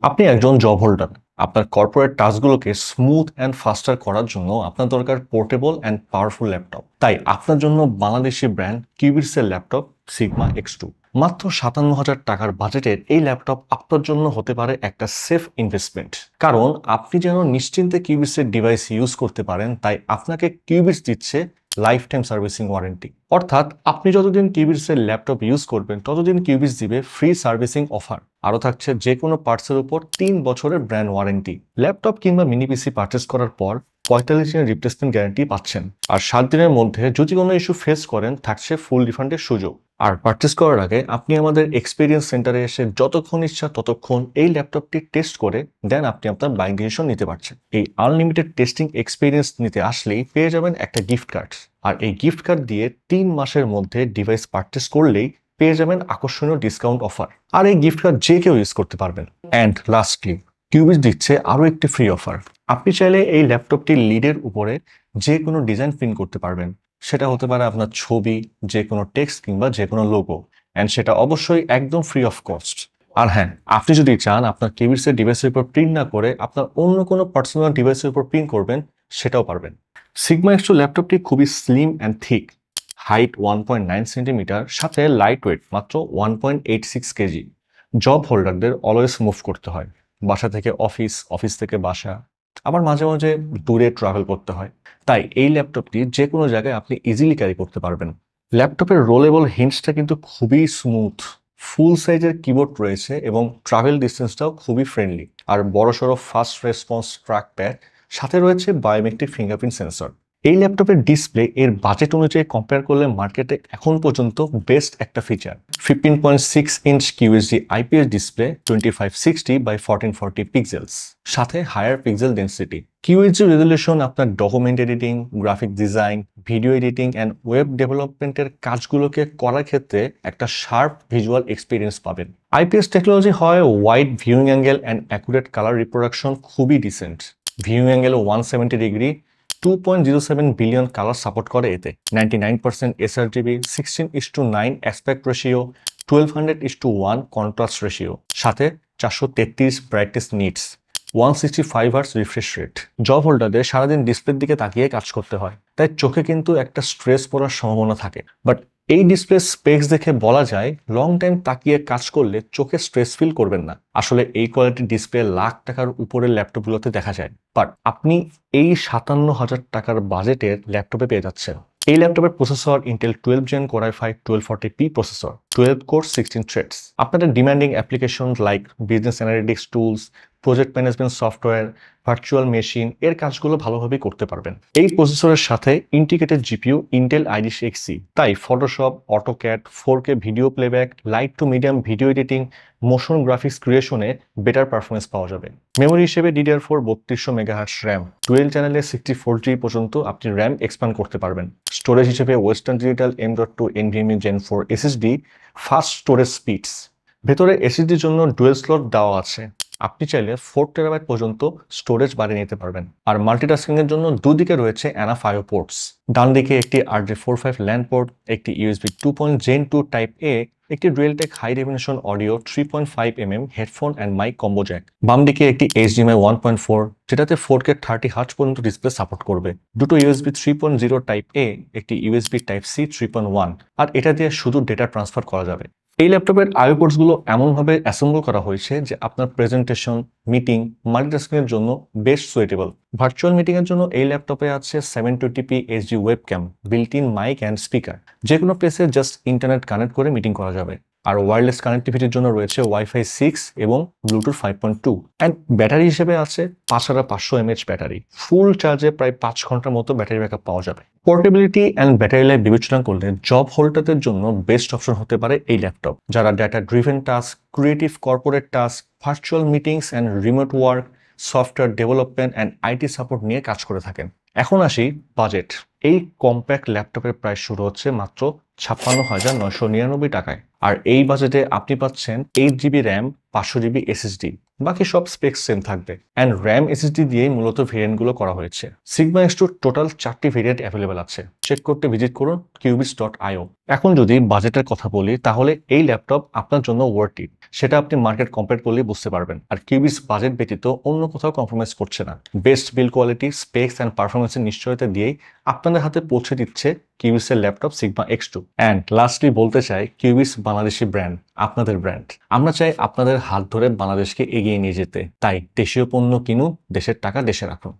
আপনি একজন job holder. আপনার কর্পোরেট টাস্কগুলোকে স্মুথ অ্যান্ড ফাস্টার করার জন্য আপনার দরকার পোর্টেবল অ্যান্ড পাওয়ারফুল ল্যাপটপ। তাই আপনার জন্য বাংলাদেশি ব্র্যান্ড কিউবিটসের ল্যাপটপ সিগমা X2। মাত্র 57,000 টাকার বাজেটের এই ল্যাপটপ আপনার জন্য হতে পারে একটা সেফ ইনভেস্টমেন্ট, কারণ আপনি যেন নিশ্চিন্তে কিউবিটসের ডিভাইস ইউজ করতে পারেন। তাই আপনাকে কিউবিটস দিচ্ছে লাইফ টাইম সার্ভিসিং ওয়ারেন্টি, অর্থাৎ আপনি যতদিন কিউবিটসের ল্যাপটপ ইউজ করবেন ততদিন কিউবিটস দিবে ফ্রি সার্ভিসিং অফার। আরও থাকছে যে কোনো পার্টসের উপর 3 বছরের ব্র্যান্ড ওয়ারেন্টি। ল্যাপটপ কিংবা মিনি পিসি পারচেস করার পর 45 দিনের রিপ্লেসমেন্ট গ্যারান্টি পাচ্ছেন, আর 7 দিনের মধ্যে যদি কোনো ইস্যু ফেস করেন থাকছে ফুল রিফান্ডের সুযোগ। আর পারচেস করার আগে আপনি আমাদের এক্সপিরিয়েন্স সেন্টারে এসে যতক্ষণ ইচ্ছা ততক্ষণ এই ল্যাপটপটি টেস্ট করে দেন আপনি আপনার বাইং ডিসিশন নিতে পারছেন। এই আনলিমিটেড টেস্টিং এক্সপিরিয়েন্স নিতে আসলেই পেয়ে যাবেন একটা গিফট কার্ড, আর এই গিফট কার্ড দিয়ে 3 মাসের মধ্যে ডিভাইস পারচেস করলেই পেয়ে যাবেন আকর্ষণীয় ডিসকাউন্ট অফার। আর এই গিফট কার্ড যে কেউ ইউজ করতে পারবেন। অ্যান্ড লাস্টলি, কিউবিটস দিচ্ছে আরও একটি ফ্রি অফার। আপনি চাইলে এই ল্যাপটপটির লিডের উপরে যে কোনো ডিজাইন প্রিন্ট করতে পারবেন। সেটা হতে পারে আপনার ছবি, যে কোনো টেক্সট কিংবা যে কোনো লোগো, অ্যান্ড সেটা অবশ্যই একদম ফ্রি অফ কস্ট। আর হ্যাঁ, আপনি যদি চান আপনার কিউবিটসের ডিভাইসের উপর প্রিন্ট না করে আপনার অন্য কোনো পার্সোনাল ডিভাইসের উপর প্রিন্ট করবেন, সেটাও পারবেন। সিগমা X2 ল্যাপটপটি খুবই slim and thick, height 1.9 centimetre, সাথে লাইট ওয়েট মাত্র 1.86 কেজি। জব হোল্ডারদের অলওয়েজ মুভ করতে হয়, বাসা থেকে অফিস, অফিস থেকে বাসা, আবার মাঝে মাঝে দূরে ট্রাভেল করতে হয়। তাই এই ল্যাপটপটি যে কোনো জায়গায় আপনি ইজিলি ক্যারি করতে পারবেন। ল্যাপটপের রোলেবল হিন্টসটা কিন্তু খুবই স্মুথ, ফুল সাইজের কিবোর্ড রয়েছে এবং ট্রাভেল ডিস্টেন্সটাও খুবই ফ্রেন্ডলি, আর বড়সড় ফাস্ট রেসপন্স ট্র্যাক প্যাড, সাথে রয়েছে বায়োমেট্রিক ফিঙ্গারপ্রিন্ট সেন্সর। এই ল্যাপটপের ডিসপ্লে এর বাজেট অনুযায়ী কম্পেয়ার করলে মার্কেটে এখন পর্যন্ত বেস্ট একটা feature. 15.6 inch QSD IPS display, 2560 by 1440 pixels, সাথে higher pixel density. QSD resolution আপনার document editing, graphic design, video editing and web ডেভেলপমেন্টের কাজগুলোকে করার ক্ষেত্রে একটা শার্প ভিজুয়াল এক্সপিরিয়েন্স পাবেন। আইপিএস টেকনোলজি হয় wide viewing angle and accurate colour reproduction খুবই decent. Viewing angle 170 degree, 2.07 billion colour support করে এতে, 99% sRGB, 16:9 aspect ratio, 1200:1 contrast ratio, সাথে 433 brightness nits, 165 hertz refresh rate. Job হোল্ডারদের সারাদিন ডিসপ্লের দিকে তাকিয়ে কাজ করতে হয়, তাই চোখে কিন্তু একটা স্ট্রেস পড়ার সম্ভাবনা থাকে। বাট এই ডিসপ্লে স্পেক্স দেখে বলা যায় লং টাইম তাকিয়ে কাজ করলে চোখে স্ট্রেস ফিল করবেন না। আসলে এই কোয়ালিটির ডিসপ্লে লাখ টাকার উপরের ল্যাপটপগুলোতে দেখা যায়, বাট আপনি এই 57,000 টাকার বাজেটের ল্যাপটপে পেয়ে যাচ্ছেন। এই ল্যাপটপের processor Intel 12 gen Core i5 1240p processor, 12 core 16 threads. আপনাদের demanding application like business analytics tools, project management software, virtual machine এর কাজগুলো ভালোভাবে করতে পারবেন। এই প্রসেসরের সাথে integrated GPU Intel Iris Xe, তাই Photoshop, AutoCAD, 4K video playback, light to medium video editing, motion graphics ক্রিয়েশনে বেটার পারফরমেন্স পাওয়া যাবে। মেমোরি হিসেবে DDR4 3200 মেগাহার্টজ র্যাম, ডুয়েল চ্যানেলে 64GB পর্যন্ত আপনি র্যাম এক্সপ্যান্ড করতে পারবেন। স্টোরেজ হিসেবে western digital M.2 NVMe Gen 4 SSD, fast storage speeds. ভেতরে এসএসডির জন্য ডুয়েল স্লট দেওয়া আছে, আপনি চাইলে 4 টেরাবাইট পর্যন্ত স্টোরেজ বাড়িয়ে নিতে পারবেন। আর মাল্টিটাস্কিং এর জন্য দুদিকে রয়েছে NF IO পোর্টস, ডান দিকে একটি RJ45 ল্যান্ড পোর্ট, একটি USB 2.0 Gen 2 টাইপ A, একটি Realtek high resolution audio 3.5mm headphone and mic combo jack. বাম দিকে একটি HDMI 1.4, যেটাতে 4K 30 হার্টজ পর্যন্ত ডিসপ্লে সাপোর্ট করবে। দুটো USB 3.0 টাইপ A, একটি USB টাইপ C 3.1, আর এটা দিয়ে শুধু ডেটা ট্রান্সফার করা যাবে। এই ল্যাপটপের আইও পোর্টসগুলো এমনভাবে অ্যাসেম্বল করা হয়েছে যে আপনার প্রেজেন্টেশন, মিটিং, মাল্টিটাস্কিংয়ের জন্য বেস্ট সুইটেবল। ভার্চুয়াল মিটিংয়ের জন্য এই ল্যাপটপে আছে 720p HD webcam, built in mic and speaker, যে কোনো প্লেসে জাস্ট ইন্টারনেট কানেক্ট করে মিটিং করা যাবে। আর ওয়্যারলেস কানেক্টিভিটির জন্য রয়েছে Wi-Fi 6 এবং Bluetooth 5.2। অ্যান্ড ব্যাটারি হিসেবে আছে 5500 mAh ব্যাটারি, ফুল চার্জে প্রায় 5 ঘন্টার মতো ব্যাটারি ব্যাকআপ পাওয়া যাবে। পোর্টেবিলিটি অ্যান্ড ব্যাটারি লাইফ বিবেচনা করলে জব হোল্ডারদের জন্য বেস্ট অপশন হতে পারে এই ল্যাপটপ, যারা data driven task, creative corporate task, virtual meetings and remote work, software development and IT support নিয়ে কাজ করে থাকেন। এখন আসি বাজেট। এই কম্প্যাক্ট ল্যাপটপের প্রাইস শুরু হচ্ছে মাত্র 56,999 টাকায়। আর এই বাজেটে আপনি পাচ্ছেন 8GB র্যাম, 500 GB SSD, বাকি সব স্পেক্স সেম থাকবে। অ্যান্ড র্যাম এসএসডি দিয়েই মূলত ভেরিয়েন্টগুলো করা হয়েছে। সিগমা X2 টোটাল 4টি ভেরিয়েন্ট অ্যাভেলেবেল আছে। চেক করতে ভিজিট করুন qubits.io। এখন যদি বাজেটের কথা বলি, তাহলে এই ল্যাপটপ আপনার জন্য ওয়ার্থ ইট, সেটা আপনি মার্কেট কম্পেয়ার করলেই বুঝতে পারবেন। আর কিউবিটস বাজেট ব্যতীত অন্য কোথাও কম্প্রোমাইজ করছে না। Best build quality, specs and পারফরমেন্সের নিশ্চয়তা দিয়েই আপনাদের হাতে পৌঁছে দিচ্ছে কিউবিটসের laptop Sigma X2। And lastly বলতে চাই, কিউবিটস বাংলাদেশি ব্র্যান্ড, আপনাদের ব্র্যান্ড। আমরা চাই আপনাদের হাত ধরে বাংলাদেশকে এগিয়ে নিয়ে যেতে। তাই দেশীয় পণ্য কিনুন, দেশের টাকা দেশে রাখুন।